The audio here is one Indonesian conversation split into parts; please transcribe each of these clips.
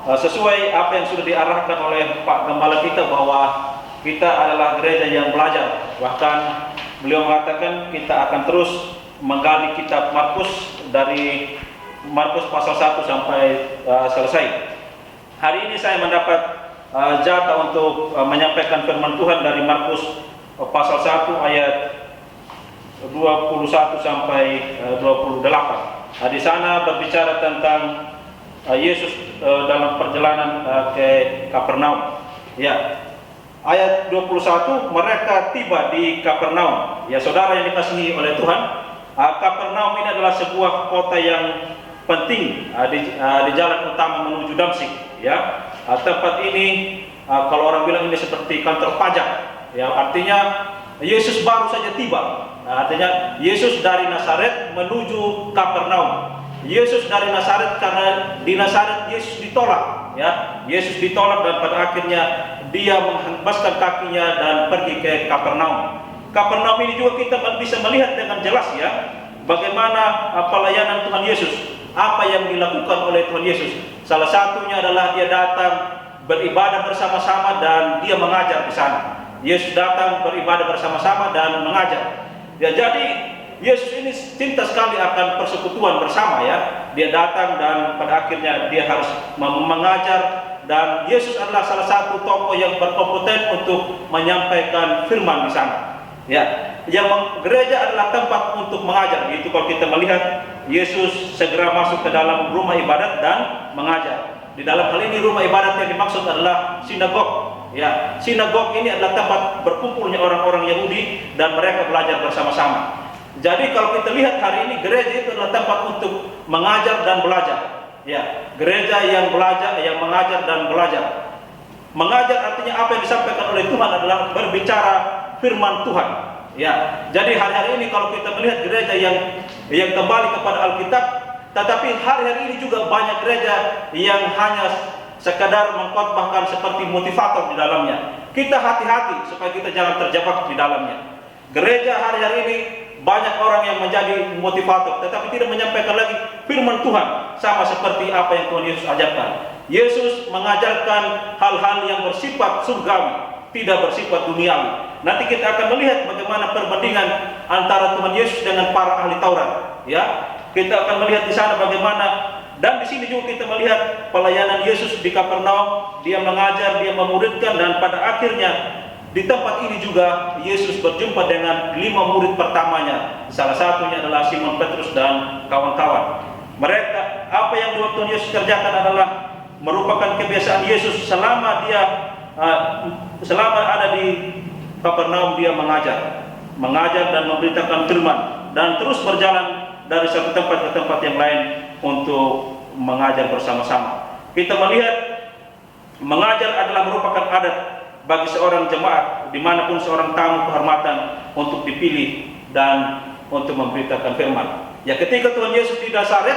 sesuai apa yang sudah diarahkan oleh Pak Gembala kita bahwa kita adalah gereja yang belajar. Bahkan beliau mengatakan kita akan terus menggali kitab Markus dari Markus pasal 1 sampai selesai. Hari ini saya mendapat jatah untuk menyampaikan firman Tuhan dari Markus pasal 1 ayat 21 sampai 28. Di sana berbicara tentang Yesus dalam perjalanan ke Kapernaum. Ya. Ayat 21, mereka tiba di Kapernaum. Ya, saudara yang dikasihi oleh Tuhan, Kapernaum ini adalah sebuah kota yang penting di jalan utama menuju Damsyik. Ya, tempat ini kalau orang bilang ini seperti kantor pajak. Ya, artinya Yesus baru saja tiba. Artinya Yesus dari Nazaret menuju Kapernaum. Yesus dari Nazaret karena di Nazaret Yesus ditolak. Ya, Yesus ditolak dan pada akhirnya dia menghembaskan kakinya dan pergi ke Kapernaum. Kapernaum ini juga kita bisa melihat dengan jelas ya, bagaimana pelayanan Tuhan Yesus, apa yang dilakukan oleh Tuhan Yesus. Salah satunya adalah dia datang beribadah bersama-sama dan dia mengajar di sana. Yesus datang beribadah bersama-sama dan mengajar. Ya, jadi Yesus ini cinta sekali akan persekutuan bersama ya. Dia datang dan pada akhirnya dia harus mengajar, dan Yesus adalah salah satu tokoh yang berkompeten untuk menyampaikan firman di sana. Ya, yang gereja adalah tempat untuk mengajar. Itu kalau kita melihat Yesus segera masuk ke dalam rumah ibadat dan mengajar. Di dalam hal ini rumah ibadat yang dimaksud adalah sinagog. Ya, sinagog ini adalah tempat berkumpulnya orang-orang Yahudi dan mereka belajar bersama-sama. Jadi kalau kita lihat hari ini gereja itu adalah tempat untuk mengajar dan belajar. Ya, gereja yang belajar, yang mengajar dan belajar. Mengajar artinya apa yang disampaikan oleh Tuhan adalah berbicara firman Tuhan. Ya, jadi hari-hari ini kalau kita melihat gereja yang kembali kepada Alkitab, tetapi hari-hari ini juga banyak gereja yang hanya sekadar mengkhotbahkan seperti motivator di dalamnya. Kita hati-hati supaya kita jangan terjebak di dalamnya. Gereja hari-hari ini banyak orang yang menjadi motivator, tetapi tidak menyampaikan lagi firman Tuhan, sama seperti apa yang Tuhan Yesus ajarkan. Yesus mengajarkan hal-hal yang bersifat surgawi, tidak bersifat duniawi. Nanti kita akan melihat bagaimana perbandingan antara Tuhan Yesus dengan para ahli Taurat. Ya, kita akan melihat di sana bagaimana, dan di sini juga kita melihat pelayanan Yesus di Kapernaum. Dia mengajar, dia memuridkan, dan pada akhirnya di tempat ini juga Yesus berjumpa dengan 5 murid pertamanya. Salah satunya adalah Simon Petrus dan kawan-kawan. Mereka, apa yang Tuhan Yesus kerjakan adalah merupakan kebiasaan Yesus selama ada di Kapernaum. Dia mengajar dan memberitakan firman, dan terus berjalan dari satu tempat ke tempat yang lain untuk mengajar bersama-sama. Kita melihat mengajar adalah merupakan adat bagi seorang jemaat, dimanapun seorang tamu kehormatan untuk dipilih dan untuk memberitakan firman. Ya, ketika Tuhan Yesus di Nazaret,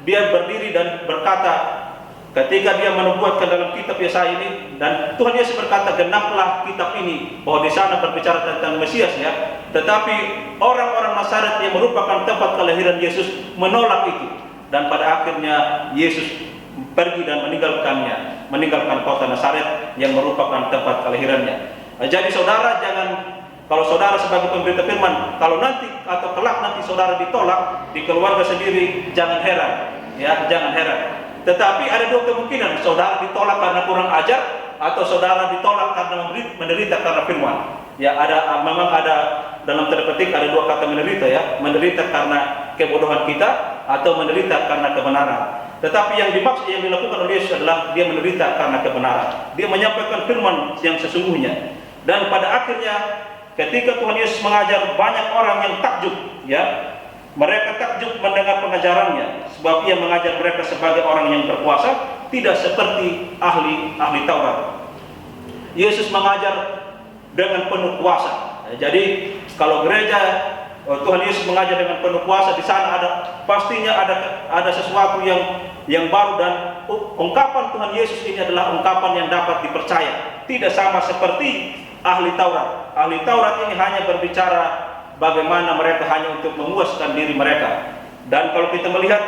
dia berdiri dan berkata, ketika dia menubuatkan dalam kitab Yesaya ini, dan Tuhan Yesus berkata, genaplah kitab ini, bahwa di sana berbicara tentang Mesias ya. Tetapi orang-orang Nazaret yang merupakan tempat kelahiran Yesus menolak itu, dan pada akhirnya Yesus pergi dan meninggalkan kota Nazaret yang merupakan tempat kelahirannya. Jadi saudara jangan, kalau saudara sebagai pemberita firman, kalau nanti atau kelak nanti saudara ditolak di keluarga sendiri, jangan heran, ya, jangan heran. Tetapi ada dua kemungkinan, saudara ditolak karena kurang ajar, atau saudara ditolak karena menderita karena firman. Ya, memang ada dalam tanda petik ada dua kata menderita ya, menderita karena kebodohan kita atau menderita karena kebenaran. Tetapi yang dimaksud, yang dilakukan oleh Yesus adalah dia menderita karena kebenaran. Dia menyampaikan firman yang sesungguhnya. Dan pada akhirnya ketika Tuhan Yesus mengajar, banyak orang yang takjub, ya. Mereka takjub mendengar pengajarannya, sebab ia mengajar mereka sebagai orang yang berkuasa, tidak seperti ahli Taurat. Yesus mengajar dengan penuh kuasa. Jadi kalau gereja Tuhan Yesus mengajar dengan penuh kuasa, di sana pastinya ada sesuatu yang baru, dan ungkapan Tuhan Yesus ini adalah ungkapan yang dapat dipercaya. Tidak sama seperti ahli Taurat. Ahli Taurat ini hanya berbicara bagaimana mereka hanya untuk memuaskan diri mereka. Dan kalau kita melihat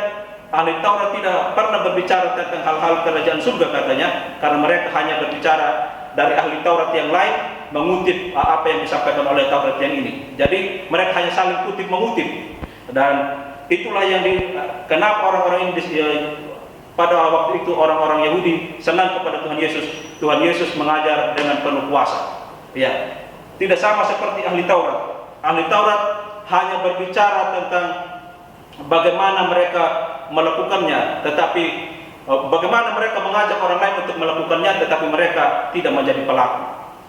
ahli Taurat tidak pernah berbicara tentang hal-hal kerajaan surga katanya, karena mereka hanya berbicara dari ahli Taurat yang lain, mengutip apa yang disampaikan oleh Taurat yang ini. Jadi mereka hanya saling kutip mengutip, dan itulah yang kenapa orang-orang ini pada waktu itu orang-orang Yahudi senang kepada Tuhan Yesus. Tuhan Yesus mengajar dengan penuh kuasa. Ya, tidak sama seperti ahli Taurat. Ahli Taurat hanya berbicara tentang bagaimana mereka melakukannya, tetapi bagaimana mereka mengajak orang lain untuk melakukannya, tetapi mereka tidak menjadi pelaku.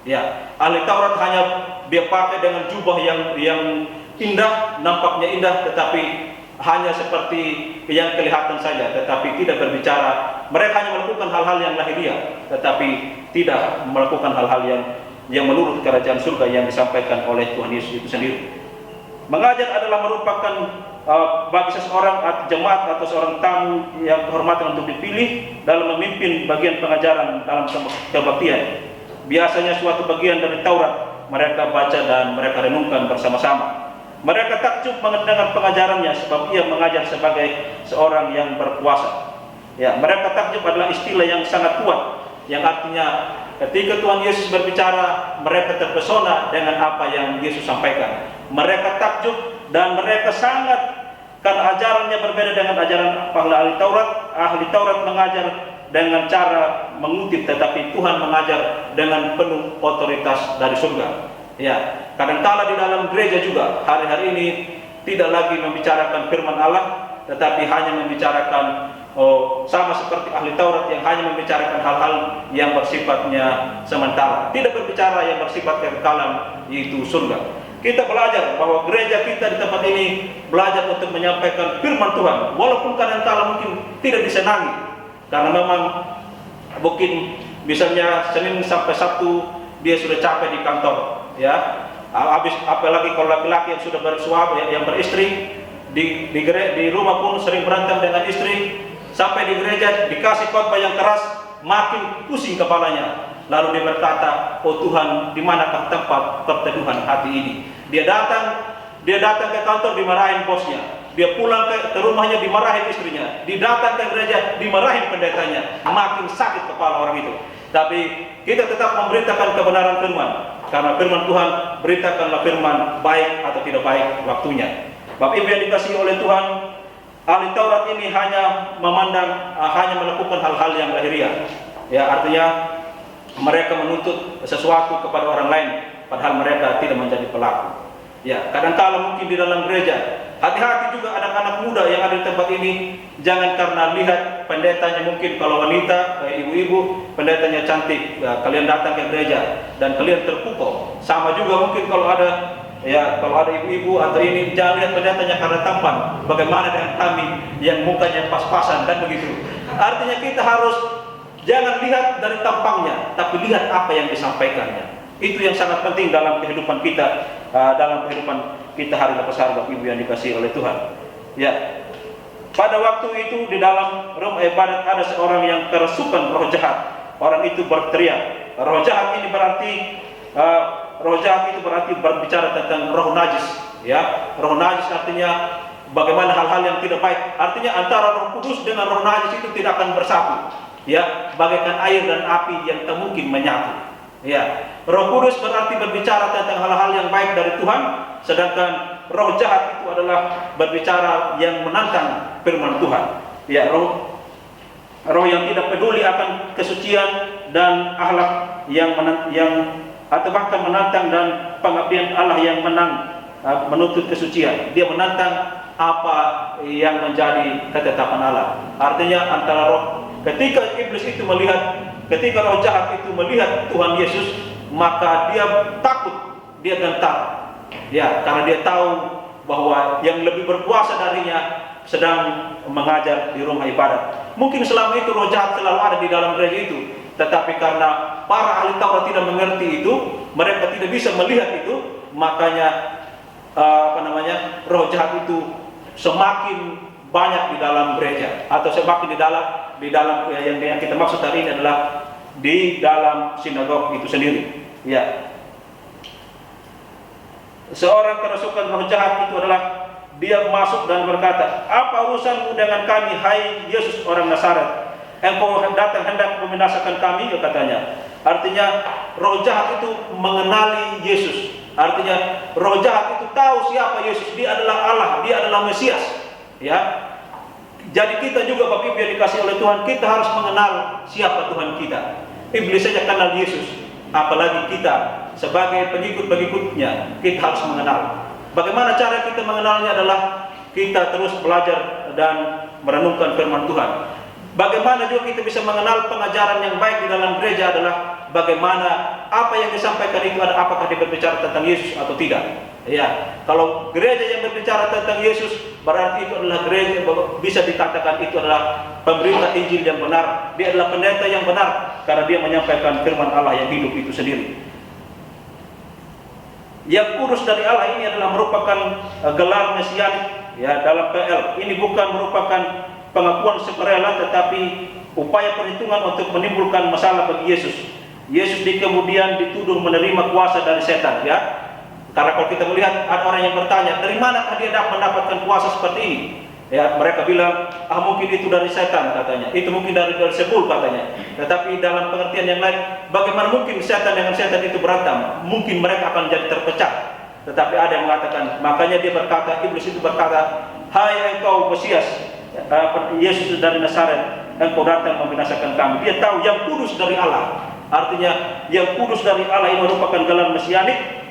Ya, ahli Taurat hanya dia pakai dengan jubah yang indah, nampaknya indah, tetapi hanya seperti yang kelihatan saja, tetapi tidak berbicara. Mereka hanya melakukan hal-hal yang lahiriah, tetapi tidak melakukan hal-hal yang menurut kerajaan surga yang disampaikan oleh Tuhan Yesus itu sendiri. Mengajar adalah merupakan bagi seseorang jemaat atau seorang tamu yang kehormatan untuk dipilih dalam memimpin bagian pengajaran dalam kebaktian. Biasanya suatu bagian dari Taurat mereka baca dan mereka renungkan bersama-sama. Mereka takjub mendengar pengajarannya sebab ia mengajar sebagai seorang yang berkuasa. Ya, mereka takjub adalah istilah yang sangat kuat, yang artinya ketika Tuhan Yesus berbicara, mereka terpesona dengan apa yang Yesus sampaikan. Mereka takjub dan mereka sangat, karena ajarannya berbeda dengan ajaran ahli Taurat. Ahli Taurat mengajar dengan cara mengutip, tetapi Tuhan mengajar dengan penuh otoritas dari surga. Ya, kadangkala di dalam gereja juga hari-hari ini tidak lagi membicarakan firman Allah, tetapi hanya membicarakan sama seperti ahli Taurat yang hanya membicarakan hal-hal yang bersifatnya sementara, tidak berbicara yang bersifat kekekalan, yaitu surga. Kita belajar bahwa gereja kita di tempat ini belajar untuk menyampaikan firman Tuhan, walaupun kadangkala mungkin tidak disenangi, karena memang mungkin misalnya Senin sampai Sabtu dia sudah capek di kantor. Ya, habis apalagi kalau laki-laki yang sudah bersuami, yang beristri, di rumah pun sering berantem dengan istri, sampai di gereja dikasih khotbah yang keras, makin pusing kepalanya. Lalu dia berkata, "Oh Tuhan, di manakah tempat perteduhan hati ini?" Dia datang ke kantor dimarahin bosnya, dia pulang ke rumahnya dimarahin istrinya, dia datang ke gereja dimarahin pendetanya, makin sakit kepala orang itu. Tapi kita tetap memberitakan kebenaran firman, karena firman Tuhan, beritakanlah firman baik atau tidak baik waktunya. Bapak Ibu yang dikasihi oleh Tuhan, ahli Taurat ini hanya melakukan hal-hal yang lahiriah. Ya, artinya mereka menuntut sesuatu kepada orang lain, padahal mereka tidak menjadi pelaku. Ya, kadang-kala mungkin di dalam gereja, hati-hati juga anak-anak muda yang ada di tempat ini. Jangan karena lihat pendetanya, mungkin kalau wanita, ibu-ibu, pendetanya cantik, ya, kalian datang ke gereja dan kalian terpukau. Sama juga mungkin kalau ada ibu-ibu atau ini, jangan lihat pendetanya karena tampan. Bagaimana dengan kami yang mukanya pas-pasan dan begitu. Artinya kita harus jangan lihat dari tampangnya, tapi lihat apa yang disampaikannya. Itu yang sangat penting dalam kehidupan kita, hari lepas hari, Bapak Ibu yang dikasihi oleh Tuhan. Ya, pada waktu itu di dalam rumah ibadat ada seorang yang kerasukan roh jahat. Orang itu berteriak. Roh jahat itu berarti berbicara tentang roh najis. Ya, roh najis artinya bagaimana hal-hal yang tidak baik. Artinya antara Roh Kudus dengan roh najis itu tidak akan bersatu. Ya, bagaikan air dan api yang tak mungkin menyatu. Ya, Roh Kudus berarti berbicara tentang hal-hal yang baik dari Tuhan, sedangkan roh jahat itu adalah berbicara yang menantang firman Tuhan. Ya, roh yang tidak peduli akan kesucian dan akhlak atau bahkan menantang dan pengabdian Allah yang menuntut kesucian. Dia menantang apa yang menjadi ketetapan Allah. Artinya antara roh, ketika iblis itu ketika roh jahat itu melihat Tuhan Yesus, maka dia takut, dia gentar. Ya, karena dia tahu bahwa yang lebih berkuasa darinya sedang mengajar di rumah ibadat. Mungkin selama itu roh jahat selalu ada di dalam gereja itu, tetapi karena para ahli Taurat tidak mengerti itu, mereka tidak bisa melihat itu, makanya roh jahat itu semakin banyak di dalam gereja, atau semakin di dalam yang kita maksud hari ini adalah di dalam sinagog itu sendiri. Ya, seorang kerasukan roh jahat itu adalah dia masuk dan berkata, "Apa urusanmu dengan kami, hai Yesus orang Nazaret? Engkau datang hendak membinasakan kami?" katanya. Artinya roh jahat itu mengenali Yesus. Artinya roh jahat itu tahu siapa Yesus. Dia adalah Allah, dia adalah Mesias. Ya. Jadi kita juga Bapak Ibu yang dikasih oleh Tuhan, kita harus mengenal siapa Tuhan kita. Iblis saja kenal Yesus, apalagi kita sebagai pengikut-pengikutnya, kita harus mengenal. Bagaimana cara kita mengenalnya adalah kita terus belajar dan merenungkan firman Tuhan. Bagaimana juga kita bisa mengenal pengajaran yang baik di dalam gereja adalah bagaimana apa yang disampaikan itu ada apakah dia berbicara tentang Yesus atau tidak. Ya, kalau gereja yang berbicara tentang Yesus berarti itu adalah gereja, bisa dikatakan itu adalah pemberita Injil yang benar. Dia adalah pendeta yang benar karena dia menyampaikan firman Allah yang hidup itu sendiri. Yang kudus dari Allah ini adalah merupakan gelar mesianik ya dalam PL. Ini bukan merupakan pengakuan sukarela tetapi upaya perhitungan untuk menimbulkan masalah bagi Yesus. Yesus kemudian dituduh menerima kuasa dari setan ya. Karena kalau kita melihat ada orang yang bertanya, dari mana dia mendapatkan kuasa seperti ini? Ya, mereka bilang, mungkin itu dari setan katanya. Itu mungkin dari Beelzebul katanya. Tetapi dalam pengertian yang lain, bagaimana mungkin setan dengan setan itu berantem? Mungkin mereka akan jadi terpecah. Tetapi ada yang mengatakan, makanya dia berkata, iblis itu berkata, "Hai engkau Mesias, Yesus dari Nazaret, engkau datang membinasakan kami." Dia tahu yang kudus dari Allah. Artinya yang kudus dari Allah ini merupakan gelar mesianik.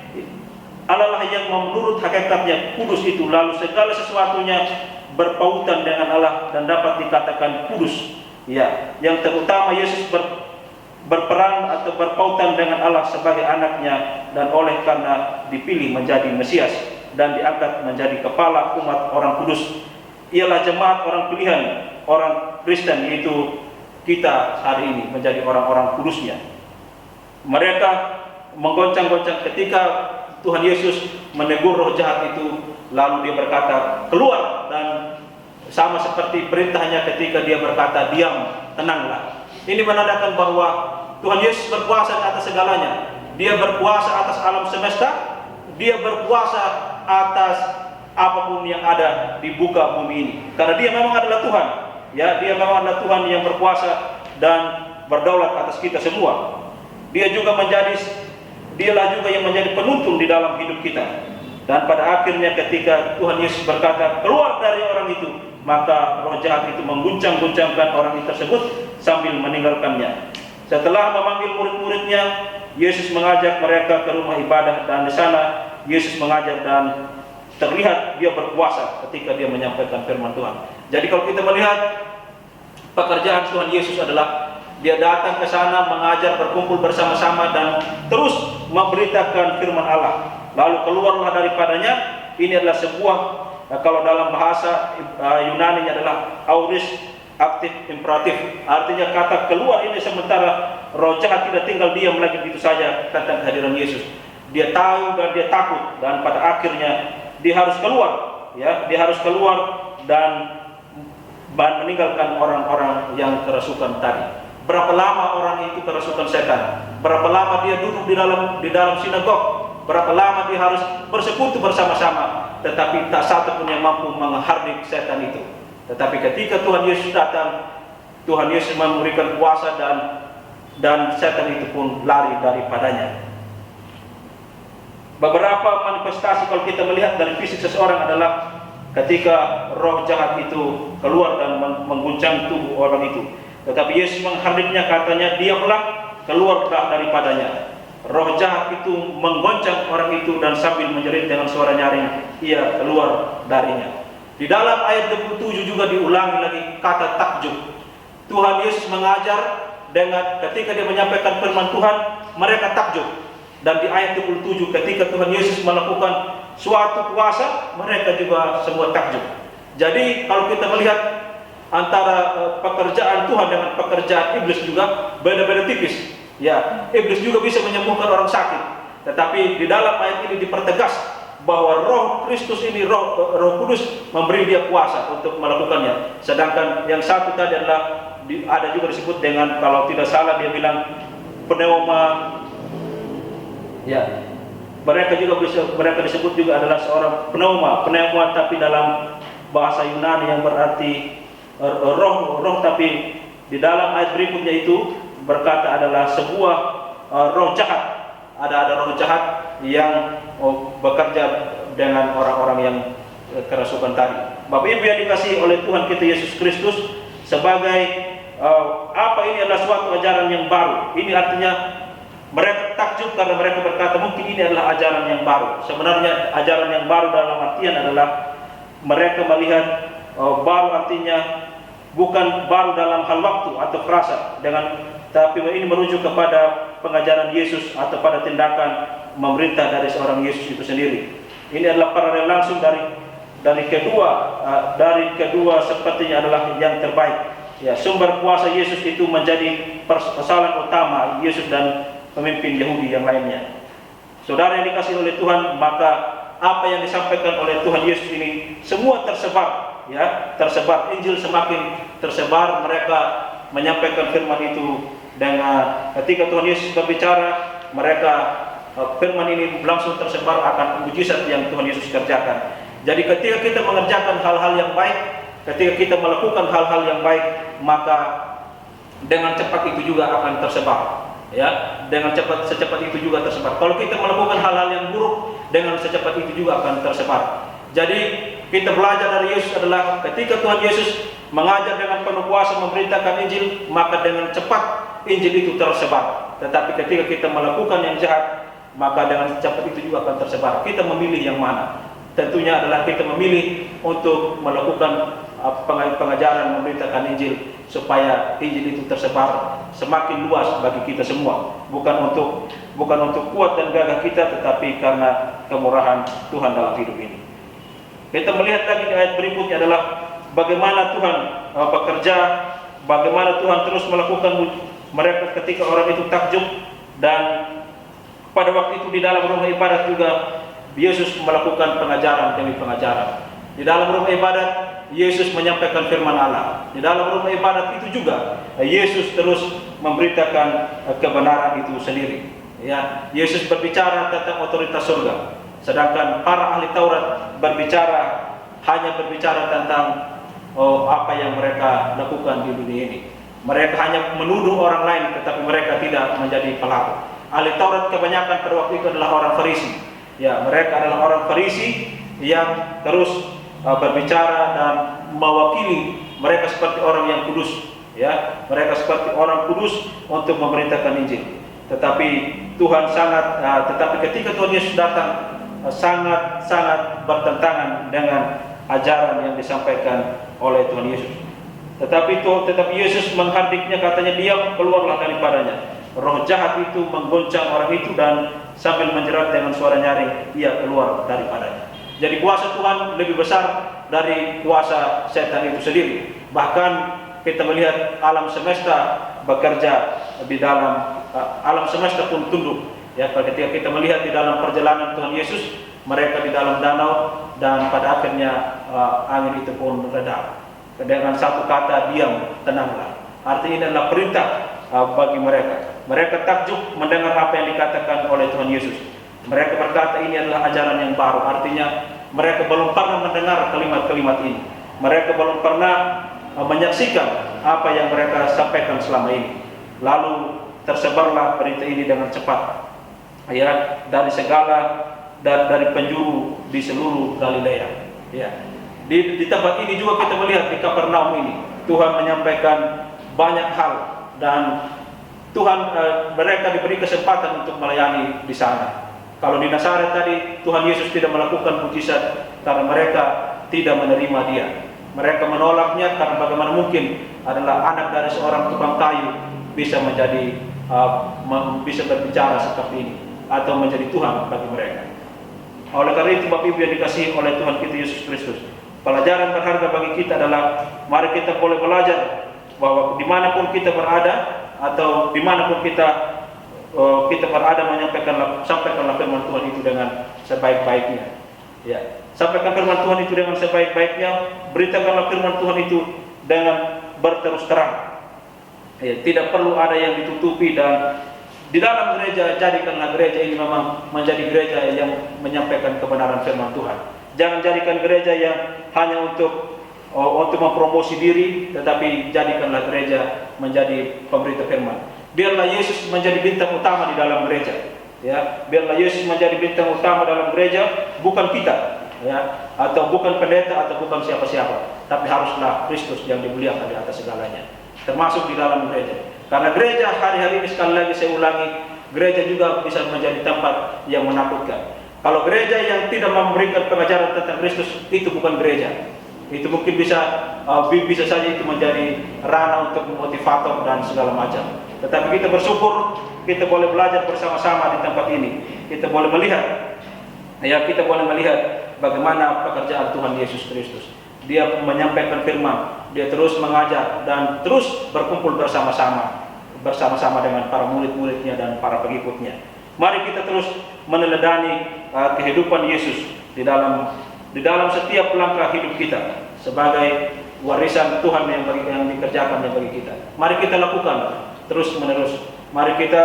Allah lah yang menurut hakikatnya kudus itu, lalu segala sesuatunya berpautan dengan Allah dan dapat dikatakan kudus. Ya, yang terutama Yesus berperan atau berpautan dengan Allah sebagai anaknya dan oleh karena dipilih menjadi Mesias dan diangkat menjadi kepala umat orang kudus. Ialah jemaat orang pilihan, orang Kristen, yaitu kita hari ini menjadi orang-orang kudusnya. Mereka menggoncang-goncang ketika Tuhan Yesus menegur roh jahat itu, lalu dia berkata, "Keluar," dan sama seperti perintahnya ketika dia berkata, "Diam, tenanglah." Ini menandakan bahwa Tuhan Yesus berkuasa atas segalanya. Dia berkuasa atas alam semesta, dia berkuasa atas apapun yang ada di muka bumi ini. Karena dia memang adalah Tuhan. Ya, dia memang adalah Tuhan yang berkuasa dan berdaulat atas kita semua. Dialah juga yang menjadi penuntun di dalam hidup kita. Dan pada akhirnya ketika Tuhan Yesus berkata, "Keluar dari orang itu," maka roh jahat itu mengguncang-guncangkan orang itu tersebut sambil meninggalkannya. Setelah memanggil murid-muridnya, Yesus mengajak mereka ke rumah ibadah, dan di sana Yesus mengajar dan terlihat dia berkuasa ketika dia menyampaikan firman Tuhan. Jadi kalau kita melihat pekerjaan Tuhan Yesus adalah dia datang ke sana, mengajar, berkumpul bersama-sama dan terus memberitakan firman Allah. Lalu keluarlah daripadanya. Ini adalah sebuah, kalau dalam bahasa Yunani adalah auris aktif imperatif. Artinya kata keluar ini sementara roh jahat tidak tinggal diam lagi begitu saja tentang kehadiran Yesus. Dia tahu dan dia takut, dan pada akhirnya dia harus keluar. Ya, dia harus keluar dan meninggalkan orang-orang yang kerasukan tadi. Berapa lama orang itu kerasukan setan? Berapa lama dia duduk di dalam sinagog? Berapa lama dia harus bersekutu bersama-sama? Tetapi tak satu pun yang mampu menghardik setan itu. Tetapi ketika Tuhan Yesus datang, Tuhan Yesus memberikan kuasa dan setan itu pun lari daripadanya. Beberapa manifestasi kalau kita melihat dari fisik seseorang adalah ketika roh jahat itu keluar dan mengguncang tubuh orang itu. Tetapi Yesus menghardiknya, katanya, "Diamlah, keluarlah daripadanya." Roh jahat itu menggoncang orang itu dan sambil menjerit dengan suara nyaring, ia keluar darinya. Di dalam ayat 27 juga diulangi lagi kata takjub. Tuhan Yesus mengajar dengan ketika dia menyampaikan firman Tuhan, mereka takjub. Dan di ayat 27 ketika Tuhan Yesus melakukan suatu kuasa, mereka juga semua takjub. Jadi kalau kita melihat antara pekerjaan Tuhan dengan pekerjaan iblis juga beda-beda tipis. Ya, iblis juga bisa menyembuhkan orang sakit. Tetapi di dalam ayat ini dipertegas bahwa Roh Kristus ini, Roh Kudus memberi dia kuasa untuk melakukannya. Sedangkan yang satu tadi adalah ada juga disebut dengan, kalau tidak salah dia bilang pneuma, ya, mereka disebut juga adalah seorang pneuma tapi dalam bahasa Yunani yang berarti roh, tapi di dalam ayat berikutnya itu berkata adalah sebuah roh jahat. Ada roh jahat yang bekerja dengan orang-orang yang kerasukan tadi. Bapak Ibu yang dikasihi oleh Tuhan kita Yesus Kristus, sebagai apa ini adalah suatu ajaran yang baru. Ini artinya mereka takjub karena mereka berkata mungkin ini adalah ajaran yang baru. Sebenarnya ajaran yang baru dalam artian adalah mereka melihat baru artinya bukan baru dalam hal waktu atau frasa, tapi ini merujuk kepada pengajaran Yesus atau pada tindakan memerintah dari seorang Yesus itu sendiri. Ini adalah paralel langsung dari kedua sepertinya adalah yang terbaik. Ya, sumber kuasa Yesus itu menjadi persoalan utama Yesus dan pemimpin Yahudi yang lainnya. Saudara yang dikasihi oleh Tuhan, maka apa yang disampaikan oleh Tuhan Yesus ini semua tersebar, Injil semakin tersebar. Mereka menyampaikan firman itu dengan ketika Tuhan Yesus berbicara, firman ini langsung tersebar akan mujizat yang Tuhan Yesus kerjakan. Jadi ketika kita mengerjakan hal-hal yang baik, ketika kita melakukan hal-hal yang baik, maka dengan cepat itu juga akan tersebar. Dengan secepat itu juga tersebar. Kalau kita melakukan hal-hal yang buruk, dengan secepat itu juga akan tersebar. Jadi kita belajar dari Yesus adalah ketika Tuhan Yesus mengajar dengan penuh kuasa memberitakan Injil, maka dengan cepat Injil itu tersebar. Tetapi ketika kita melakukan yang jahat, maka dengan cepat itu juga akan tersebar. Kita memilih yang mana? Tentunya adalah kita memilih untuk melakukan pengajaran memberitakan Injil supaya Injil itu tersebar semakin luas bagi kita semua, bukan untuk kuat dan gagah kita, tetapi karena kemurahan Tuhan dalam hidup ini. Kita melihat lagi di ayat berikutnya adalah bagaimana Tuhan bekerja, bagaimana Tuhan terus melakukan mereka ketika orang itu takjub. Dan pada waktu itu di dalam rumah ibadat juga Yesus melakukan pengajaran demi pengajaran. Di dalam rumah ibadat Yesus menyampaikan firman Allah. Di dalam rumah ibadat itu juga Yesus terus memberitakan kebenaran itu sendiri. Yesus berbicara tentang otoritas surga, sedangkan para ahli Taurat hanya berbicara tentang apa yang mereka lakukan di dunia ini. Mereka hanya menuduh orang lain, tetapi mereka tidak menjadi pelaku. Ahli Taurat kebanyakan pada waktu itu adalah orang Farisi. Mereka adalah orang Farisi yang terus berbicara dan mewakili mereka seperti orang yang kudus. Mereka seperti orang kudus untuk memerintahkan Injil. Tetapi ketika Tuhan Yesus datang, sangat bertentangan dengan ajaran yang disampaikan oleh Tuhan Yesus. Tetapi Yesus menghardiknya, katanya, diam, keluarlah daripadanya. Roh jahat itu menggoncang orang itu dan sambil menjerat dengan suara nyaring, ia keluar daripadanya. Jadi kuasa Tuhan lebih besar dari kuasa setan itu sendiri. Bahkan kita melihat alam semesta bekerja di dalam alam semesta pun tunduk. Ketika kita melihat di dalam perjalanan Tuhan Yesus, mereka di dalam danau dan pada akhirnya angin itu pun reda. Dengan satu kata, diam, tenanglah. Artinya ini adalah perintah bagi mereka. Mereka takjub mendengar apa yang dikatakan oleh Tuhan Yesus. Mereka berkata ini adalah ajaran yang baru. Artinya mereka belum pernah mendengar kalimat-kalimat ini. Mereka belum pernah menyaksikan apa yang mereka sampaikan selama ini. Lalu tersebarlah berita ini dengan cepat, dari penjuru di seluruh Galilea. Di tempat ini juga kita melihat di Kapernaum ini Tuhan menyampaikan banyak hal, dan mereka diberi kesempatan untuk melayani di sana. Kalau di Nazaret tadi Tuhan Yesus tidak melakukan mujizat karena mereka tidak menerima Dia. Mereka menolaknya karena bagaimana mungkin adalah anak dari seorang tukang kayu bisa berbicara seperti ini atau menjadi Tuhan bagi mereka. Oleh karena itu, Bapak Ibu yang dikasihi oleh Tuhan kita Yesus Kristus, pelajaran berharga bagi kita adalah mari kita boleh belajar bahwa dimanapun kita berada atau dimanapun kita berada, sampaikanlah firman Tuhan itu dengan sebaik-baiknya. Sampaikan firman Tuhan itu dengan sebaik-baiknya. Beritakanlah firman Tuhan itu dengan berterus terang. Tidak perlu ada yang ditutupi dan Di dalam gereja, jadikanlah gereja ini memang menjadi gereja yang menyampaikan kebenaran firman Tuhan. Jangan jadikan gereja yang hanya untuk mempromosi diri, tetapi jadikanlah gereja menjadi pemberita firman. Biarlah Yesus menjadi bintang utama di dalam gereja. Ya, biarlah Yesus menjadi bintang utama dalam gereja, bukan kita, ya, atau bukan pendeta atau bukan siapa-siapa, tapi haruslah Kristus yang dimuliakan di atas segalanya, termasuk di dalam gereja. Karena gereja hari-hari ini, sekali lagi saya ulangi, gereja juga bisa menjadi tempat yang menakutkan. Kalau gereja yang tidak memberikan pengajaran tentang Kristus, itu bukan gereja. Itu mungkin bisa saja itu menjadi ranah untuk motivator dan segala macam. Tetapi kita bersyukur kita boleh belajar bersama-sama di tempat ini. Kita boleh melihat, kita boleh melihat bagaimana pekerjaan Tuhan Yesus Kristus. Dia menyampaikan firman, dia terus mengajar dan terus berkumpul bersama-sama dengan para murid-muridnya dan para pengikutnya. Mari kita terus meneladani kehidupan Yesus di dalam setiap langkah hidup kita sebagai warisan Tuhan yang dikerjakan bagi kita. Mari kita lakukan terus menerus. Mari kita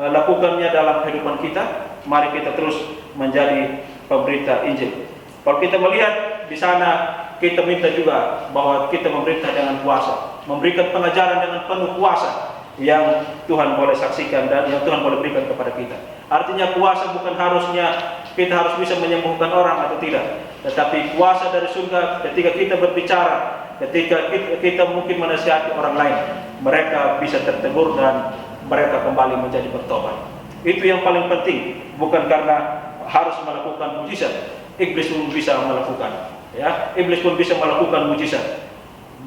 lakukannya dalam kehidupan kita. Mari kita terus menjadi pemberita Injil. Kalau kita melihat di sana, kita minta juga bahwa kita memberita dengan kuasa, memberikan pengajaran dengan penuh kuasa yang Tuhan boleh saksikan dan yang Tuhan boleh berikan kepada kita. Artinya kuasa bukan harusnya kita harus bisa menyembuhkan orang atau tidak, tetapi kuasa dari surga ketika kita berbicara, ketika kita mungkin menasihati orang lain, mereka bisa tertegur dan mereka kembali menjadi bertobat. Itu yang paling penting, bukan karena harus melakukan mujizat. Iblis pun bisa melakukan, ya. Iblis pun bisa melakukan mujizat,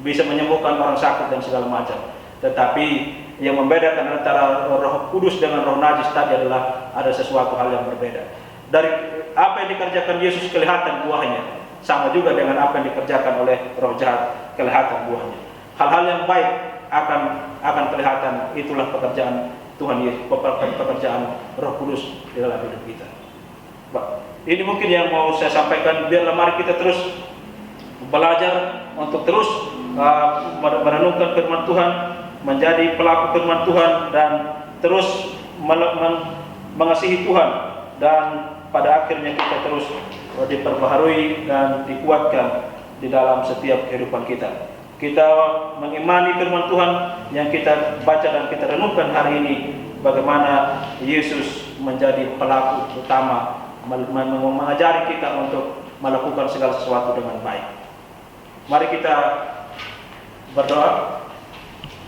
bisa menyembuhkan orang sakit dan segala macam. Tetapi yang membedakan antara Roh Kudus dengan roh najis tadi adalah ada sesuatu hal yang berbeda. Dari apa yang dikerjakan Yesus kelihatan buahnya, sama juga dengan apa yang dikerjakan oleh roh jahat kelihatan buahnya. Hal-hal yang baik akan kelihatan. Itulah pekerjaan Tuhan Yesus, pekerjaan Roh Kudus di dalam hidup kita. Ini mungkin yang mau saya sampaikan. Biarlah mari kita terus belajar untuk terus merenungkan firman Tuhan, menjadi pelaku firman Tuhan, dan terus mengasihi Tuhan, dan pada akhirnya kita terus diperbaharui dan dikuatkan di dalam setiap kehidupan kita. Kita mengimani firman Tuhan yang kita baca dan kita renungkan hari ini, bagaimana Yesus menjadi pelaku utama, mengajari kita untuk melakukan segala sesuatu dengan baik. Mari kita berdoa.